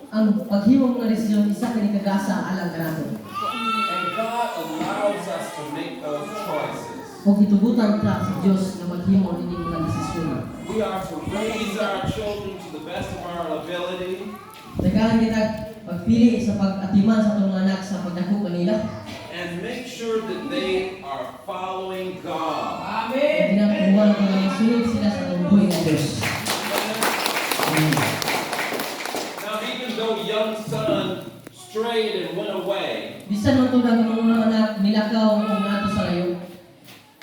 ang paghimong nga desisyon isa kini kagasa alang kanato. And God allows us to make those choices. Kung itugutan ta sa Dios nga maghimo ini mga desisyon. We are to raise our children to the best of our ability. Daghan kita pagpili sa pag-atiman sa atong mga anak sa pagdako kanila. And make sure that they are following God. Amen. Ginakuha ko na masunod sila sa tunggoy ng Diyos. Now, even though young son strayed and went away, Bisan man tunang ang mga anak nilakaw kung ato sa layo.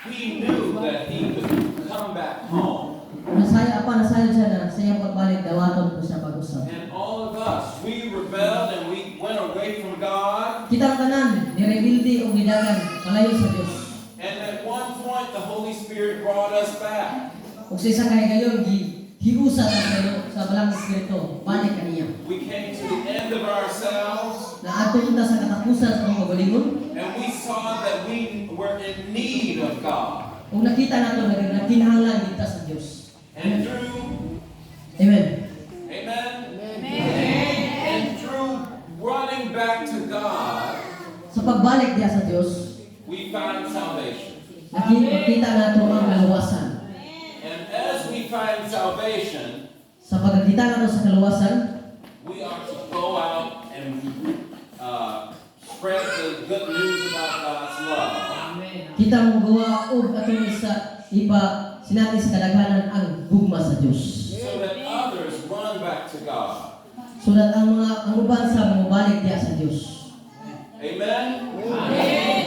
he knew that he could come back home. Nasaya siya na sa iyang pagbalik dawaton ko siya pag-usap. And all of us, we rebelled and we went away from God. Kita ang tanan, nirebildi o nidagan, palayo sa Diyos. And at one point, the Holy Spirit brought us back. Kung sa isang kahigayon, hiusa sa sayo sa balang Espiritu, balik kaniya. We came to the end of ourselves, Na ato kita sa katapusan sa mga magalingon, and we saw that we were in need of God. kung nakita nato na kinahanglan kita sa Diyos. And through, Amen. amen? And through running back to God, Sa pagbalik diya sa Diyos, we found salvation. nakita nato ang kaluwasan. And as we find salvation, Sa pagkakita nato sa kaluwasan, we are to go out and spread the good news about God's love. kita mong gawa o atong isa iba sinati sa kadaghanan ang gugma sa Diyos. So that others run back to God. So that ang uban sa mabalik diya sa Diyos. Amen? Amen.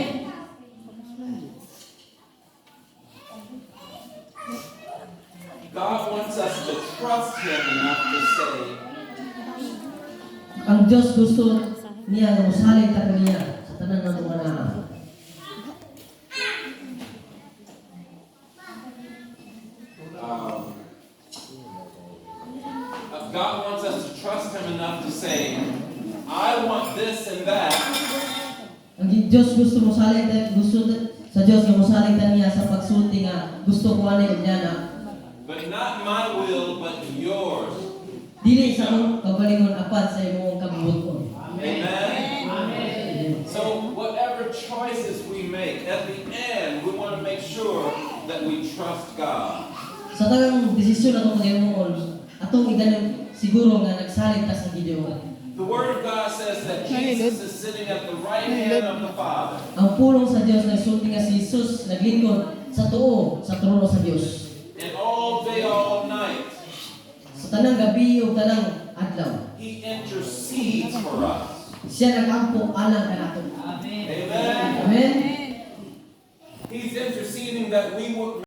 God wants us to trust Him enough to say, Ang Diyos gusto niya nga musalig ta kaniya sa tanan ng mga anak. God wants us to trust Him enough to say, I want this and that, Ang Diyos gusto musalig ta sa Diyos nga musalig ta niya sa pagsulti nga gusto ko ani og niya na but not my will, but yours. dili sa akong kagalingon apat sa imong kabubuton. Amen? So whatever choices we make, at the end, we want to make sure that we trust God. Sa tanang desisyon atong paghimuon, atong iganan siguro nga nagsalig ta sa Gideon. The Word of God says that Jesus is sitting at the right hand of the Father. Ang pulong sa Diyos na sulti nga si Jesus naglingkod sa tuo sa trono sa Diyos. And all day, all night, Sa tanang gabi o tanang adlaw, He intercedes for us. siya nagampo alang kanato. Amen? Amen. He's interceding that we would